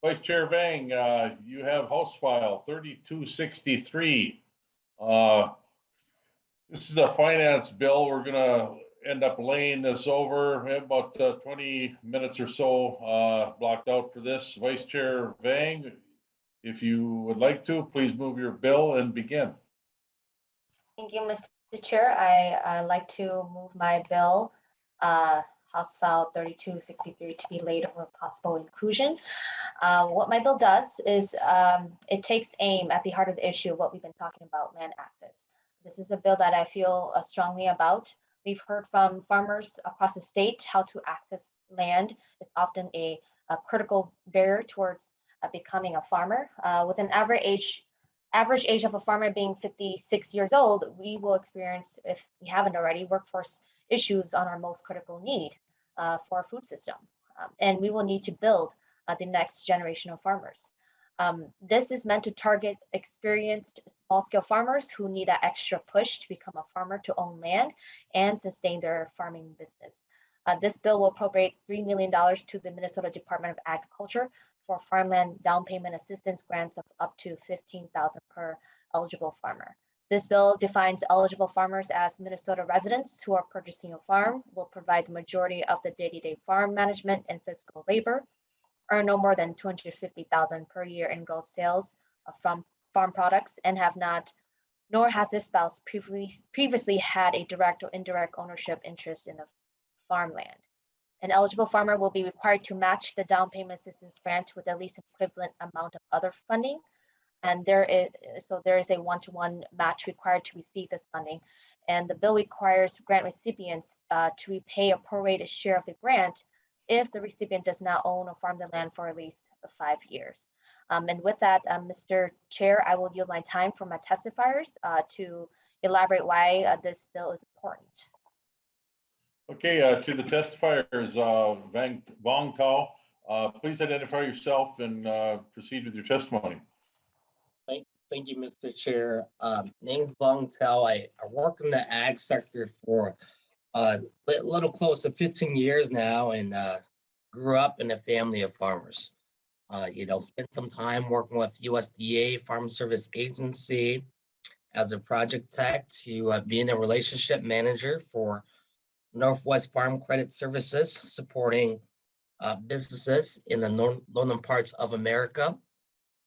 Vice Chair Vang, you have House File 3263. This is a finance bill. We're gonna end up laying this over. We have about 20 minutes or so blocked out for this. Vice Chair Vang, if you would like to, please move your bill and begin. Thank you, Mr. Chair. I like to move my bill, House File 3263, to be laid over possible inclusion. What my bill does is it takes aim at the heart of the issue of what we've been talking about, land access. This is a bill that I feel strongly about. We've heard from farmers across the state how to access land is often a critical barrier towards becoming a farmer. With an average age of a farmer being 56 years old, we will experience, if we haven't already, workforce issues on our most critical need for our food system. And we will need to build the next generation of farmers. This is meant to target experienced small-scale farmers who need that extra push to become a farmer, to own land and sustain their farming business. This bill will appropriate $3 million to the Minnesota Department of Agriculture for farmland down payment assistance grants of up to $15,000 per eligible farmer. This bill defines eligible farmers as Minnesota residents who are purchasing a farm, will provide the majority of the day-to-day farm management and physical labor, earn no more than $250,000 per year in gross sales from farm products, and have not, nor has their spouse previously had a direct or indirect ownership interest in the farmland. An eligible farmer will be required to match the down payment assistance grant with at least an equivalent amount of other funding. And there is a one-to-one match required to receive this funding. And the bill requires grant recipients to repay a prorated share of the grant if the recipient does not own or farm the land for at least 5 years. And with that, Mr. Chair, I will yield my time for my testifiers to elaborate why this bill is important. Okay, to the testifiers, Vong Tao, please identify yourself and proceed with your testimony. Thank you, Mr. Chair. Name's Vong Tao. I work in the ag sector for a little close to 15 years now, and grew up in a family of farmers. Spent some time working with USDA Farm Service Agency as a project tech to being a relationship manager for Northwest Farm Credit Services, supporting businesses in the northern parts of America,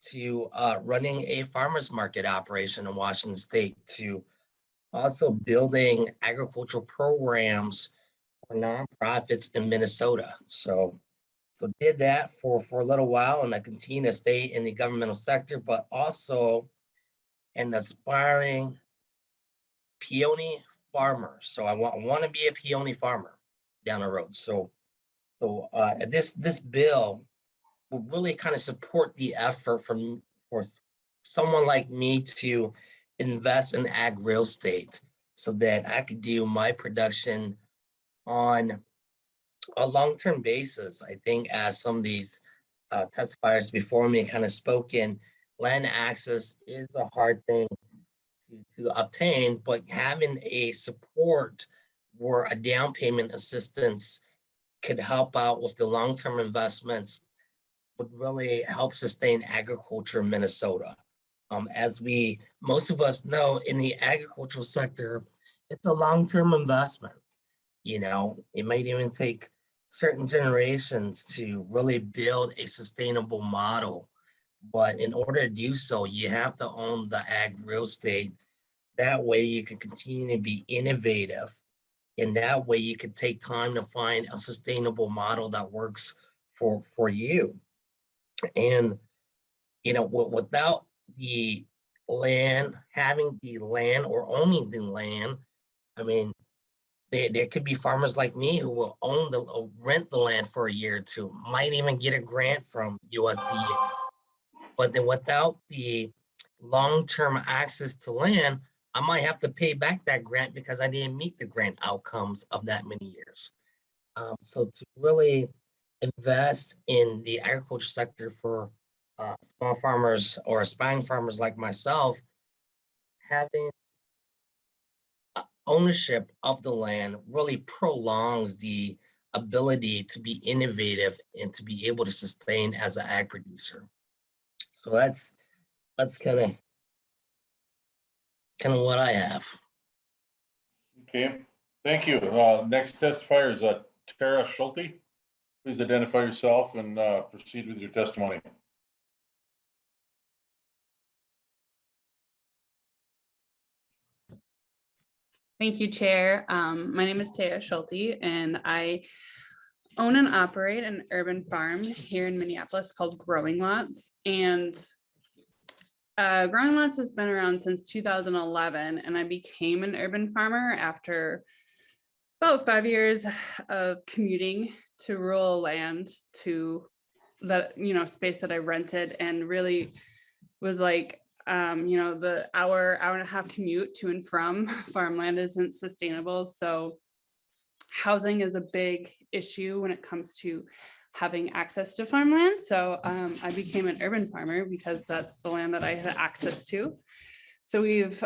to running a farmers market operation in Washington State, to also building agricultural programs for nonprofits in Minnesota. So did that for a little while, and I continue to stay in the governmental sector, but also an aspiring peony farmer. So I want to be a peony farmer down the road. So this bill will really kind of support the effort for someone like me to invest in ag real estate, so that I could do my production on a long-term basis. I think, as some of these testifiers before me kind of spoken, land access is a hard thing to obtain, but having a support or a down payment assistance could help out with the long-term investments would really help sustain agriculture in Minnesota. As most of us know, in the agricultural sector, it's a long-term investment. It might even take certain generations to really build a sustainable model. But in order to do so, you have to own the ag real estate. That way you can continue to be innovative. And that way you can take time to find a sustainable model that works for you. And, without the land, having the land or owning the land, I mean, there could be farmers like me who will rent the land for a year or two, might even get a grant from USDA. But then without the long-term access to land, I might have to pay back that grant because I didn't meet the grant outcomes of that many years. So to really invest in the agriculture sector for small farmers or aspiring farmers like myself, having ownership of the land really prolongs the ability to be innovative and to be able to sustain as an ag producer. So that's kind of what I have. Okay, thank you. Next testifier is Tawa Schultz. Please identify yourself and proceed with your testimony. Thank you, Chair. My name is Tawa Schultz, and I own and operate an urban farm here in Minneapolis called Growing Lots. And Growing Lots has been around since 2011, and I became an urban farmer after about 5 years of commuting to rural land, to that, space that I rented, and really was like, the hour and a half commute to and from farmland isn't sustainable. So housing is a big issue when it comes to having access to farmland. So I became an urban farmer because that's the land that I had access to. So we've,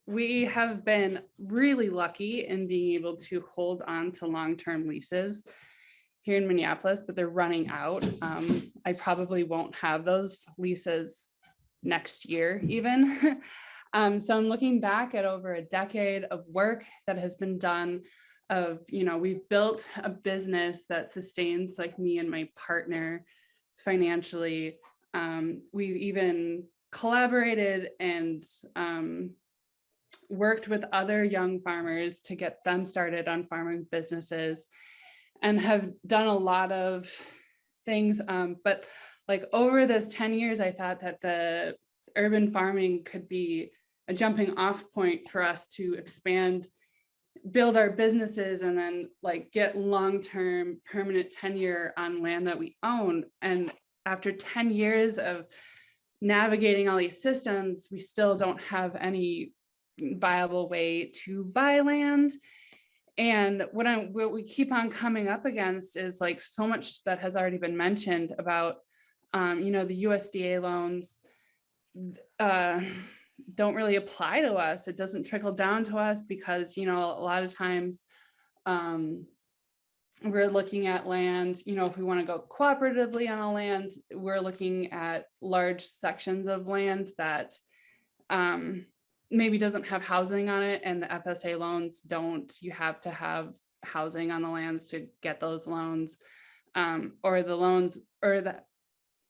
we have been really lucky in being able to hold on to long-term leases here in Minneapolis, but they're running out. I probably won't have those leases next year even. So I'm looking back at over a decade of work that has been done of, we've built a business that sustains like me and my partner financially. We've even collaborated and worked with other young farmers to get them started on farming businesses, and have done a lot of things. But like over this 10 years, I thought that the urban farming could be a jumping off point for us to expand, build our businesses, and then like get long-term permanent tenure on land that we own. And after 10 years of navigating all these systems, we still don't have any viable way to buy land. And what we keep on coming up against is like so much that has already been mentioned about, the USDA loans don't really apply to us. It doesn't trickle down to us because, a lot of times we're looking at land, if we want to go cooperatively on a land, we're looking at large sections of land that maybe doesn't have housing on it, and the FSA loans don't. You have to have housing on the lands to get those loans, or the loans, or the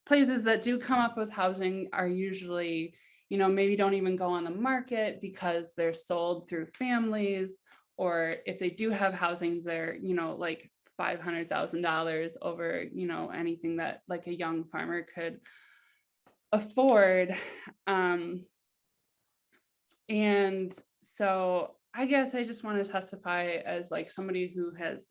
places that do come up with housing are usually, maybe don't even go on the market because they're sold through families, or if they do have housing, they're, like $500,000 over, anything that like a young farmer could afford. And so I guess I just want to testify as like somebody who has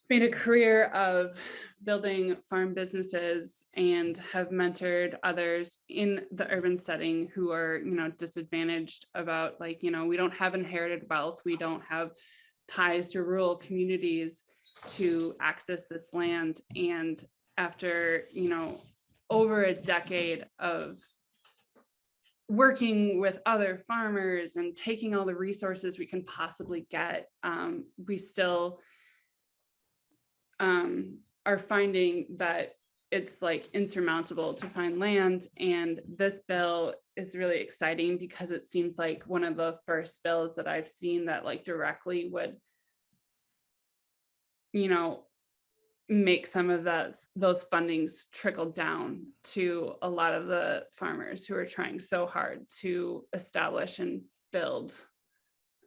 made a career of building farm businesses and have mentored others in the urban setting who are, disadvantaged about like, we don't have inherited wealth. We don't have ties to rural communities to access this land. And after, over a decade of working with other farmers and taking all the resources we can possibly get, we still are finding that it's like insurmountable to find land. And this bill is really exciting because it seems like one of the first bills that I've seen that like directly would, make some of those fundings trickle down to a lot of the farmers who are trying so hard to establish and build,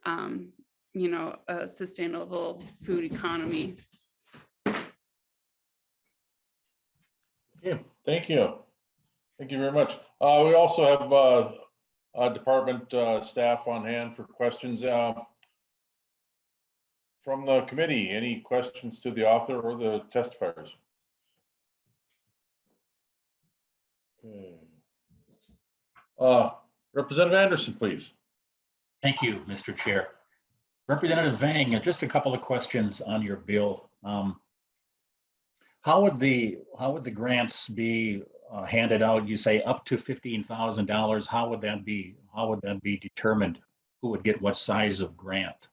a sustainable food economy. Okay, thank you. Thank you very much. We also have department staff on hand for questions. From the committee, any questions to the author or the testifiers? Okay. Representative Anderson, please. Thank you, Mr. Chair. Representative Vang, just a couple of questions on your bill. How would the grants be handed out? You say up to $15,000. How would that be determined? Who would get what size of grant?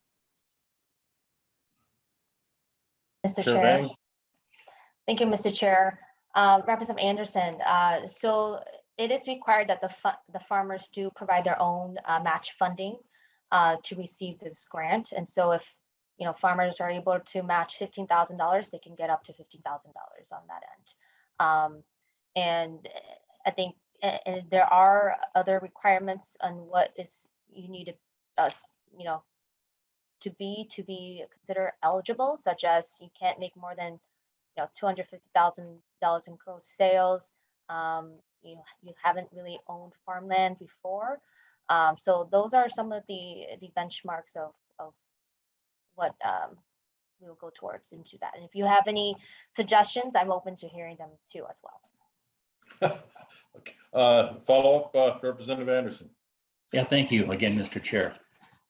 Mr. Chair Chair. Vang? Thank you, Mr. Chair. Representative Anderson, so it is required that the farmers do provide their own match funding to receive this grant. And so if farmers are able to match $15,000, they can get up to $15,000 on that end. And I think and there are other requirements on what is you need to be considered eligible, such as you can't make more than $250,000 in gross sales. You haven't really owned farmland before. So those are some of the benchmarks of what we will go towards into that. And if you have any suggestions, I'm open to hearing them too as well. Okay. Follow up, Representative Anderson. Yeah, thank you again, Mr. Chair.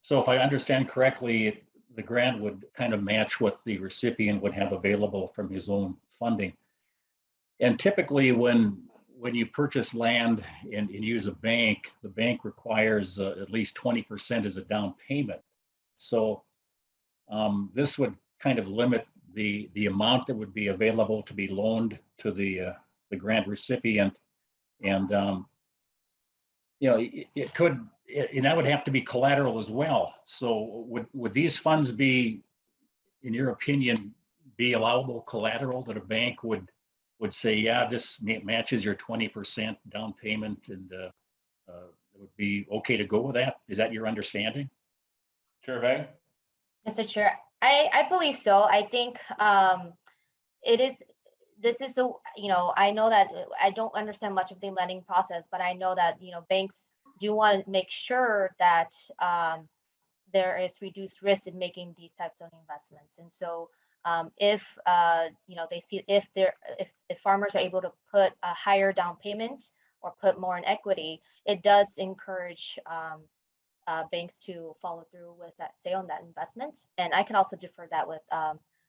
So if I understand correctly, the grant would kind of match what the recipient would have available from his own funding. And typically when you purchase land and use a bank, the bank requires at least 20% as a down payment. So this would kind of limit the amount that would be available to be loaned to the grant recipient. And it could, and that would have to be collateral as well. So would these funds be, in your opinion, be allowable collateral that a bank would say, yeah, this matches your 20% down payment, and it would be okay to go with that? Is that your understanding? Chair Vang? Mr. Chair, I believe so. I think this is so, I know that I don't understand much of the lending process, but I know that, banks do want to make sure that there is reduced risk in making these types of investments. And so if they see if farmers are able to put a higher down payment or put more in equity, it does encourage banks to follow through with that, stay on that investment. And I can also defer that with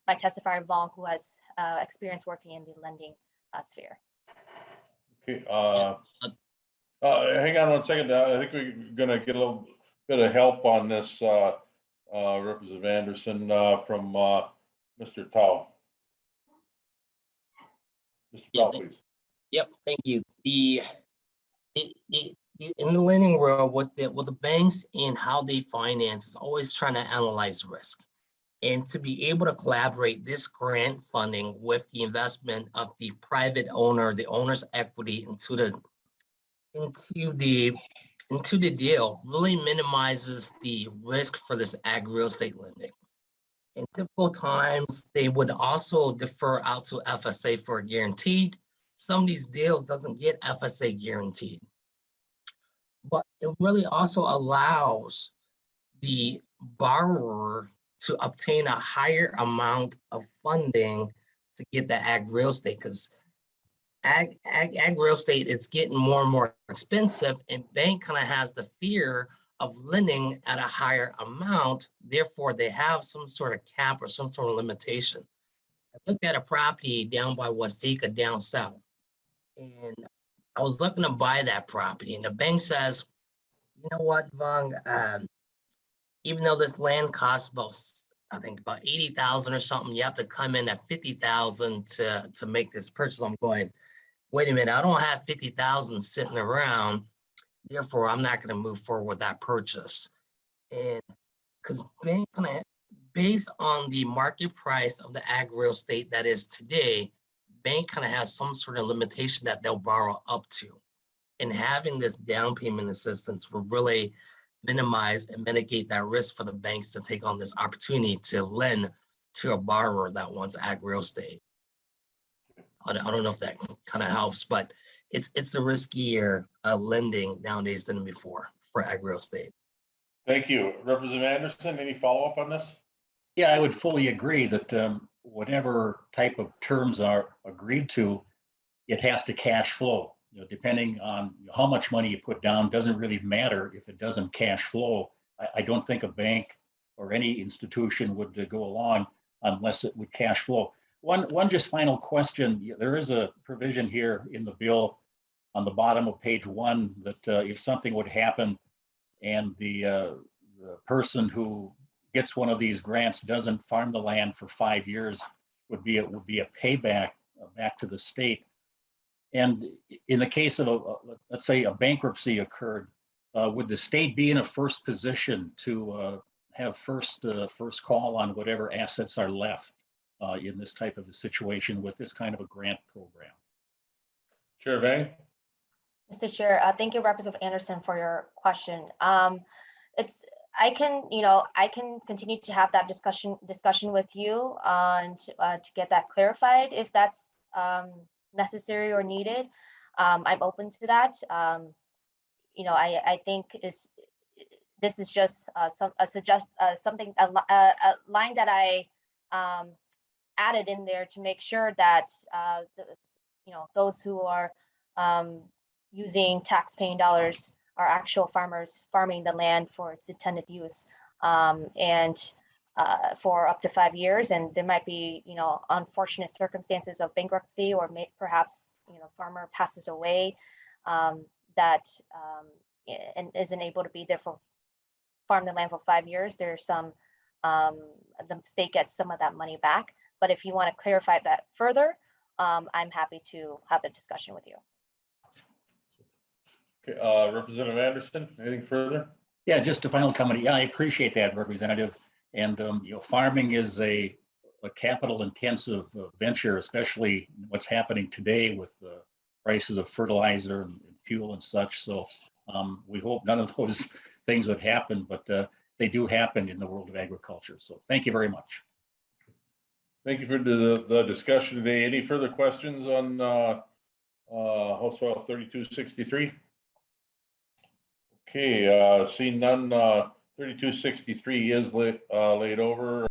my testifier, Vaughn, who has experience working in the lending sphere. Okay. Hang on one second. I think we're going to get a little bit of help on this, Representative Anderson, from Mr. Tawa. Mr. Tawa, please. Yep, thank you. In the lending world, what the banks and how they finance is always trying to analyze risk. And to be able to collaborate this grant funding with the investment of the private owner, the owner's equity into the deal really minimizes the risk for this ag real estate lending. In typical times, they would also defer out to FSA for a guaranteed. Some of these deals doesn't get FSA guaranteed. But it really also allows the borrower to obtain a higher amount of funding to get the ag real estate, because ag real estate is getting more and more expensive, and bank kind of has the fear of lending at a higher amount. Therefore, they have some sort of cap or some sort of limitation. I looked at a property down by Waseca down south, and I was looking to buy that property, and the bank says, you know what, Vaughn, even though this land costs about, I think about 80,000 or something, you have to come in at 50,000 to make this purchase. I'm going, wait a minute, I don't have 50,000 sitting around, therefore I'm not going to move forward with that purchase. And because bank based on the market price of the ag real estate that is today, bank kind of has some sort of limitation that they'll borrow up to. And having this down payment assistance will really minimize and mitigate that risk for the banks to take on this opportunity to lend to a borrower that wants ag real estate. I don't know if that kind of helps, but it's a riskier lending nowadays than before for ag real estate. Thank you. Representative Anderson, any follow-up on this? Yeah, I would fully agree that whatever type of terms are agreed to, it has to cash flow. Depending on how much money you put down, doesn't really matter if it doesn't cash flow. I don't think a bank or any institution would go along unless it would cash flow. One just final question. There is a provision here in the bill on the bottom of page 1 that if something would happen and the person who gets one of these grants doesn't farm the land for 5 years, would be a payback back to the state. And in the case of let's say a bankruptcy occurred, would the state be in a first position to have first call on whatever assets are left in this type of a situation with this kind of a grant program? Chair Vang? Mr. Chair, thank you, Representative Anderson, for your question. I can continue to have that discussion with you and to get that clarified if that's necessary or needed. I'm open to that. I think this is just something a line that I added in there to make sure that those who are using tax-paying dollars are actual farmers farming the land for its intended use, and for up to 5 years. And there might be, unfortunate circumstances of bankruptcy, or perhaps, farmer passes away that and isn't able to be there for farm the land for 5 years. There's some, the state gets some of that money back. But if you want to clarify that further, I'm happy to have the discussion with you. Okay, Representative Anderson, anything further? Yeah, just a final comment. Yeah, I appreciate that, Representative. And farming is a capital intensive venture, especially what's happening today with the prices of fertilizer and fuel and such. So we hope none of those things would happen, but they do happen in the world of agriculture. So thank you very much. Thank you for the discussion today. Any further questions on House File 3263? Okay, seeing none, 3263 is laid over.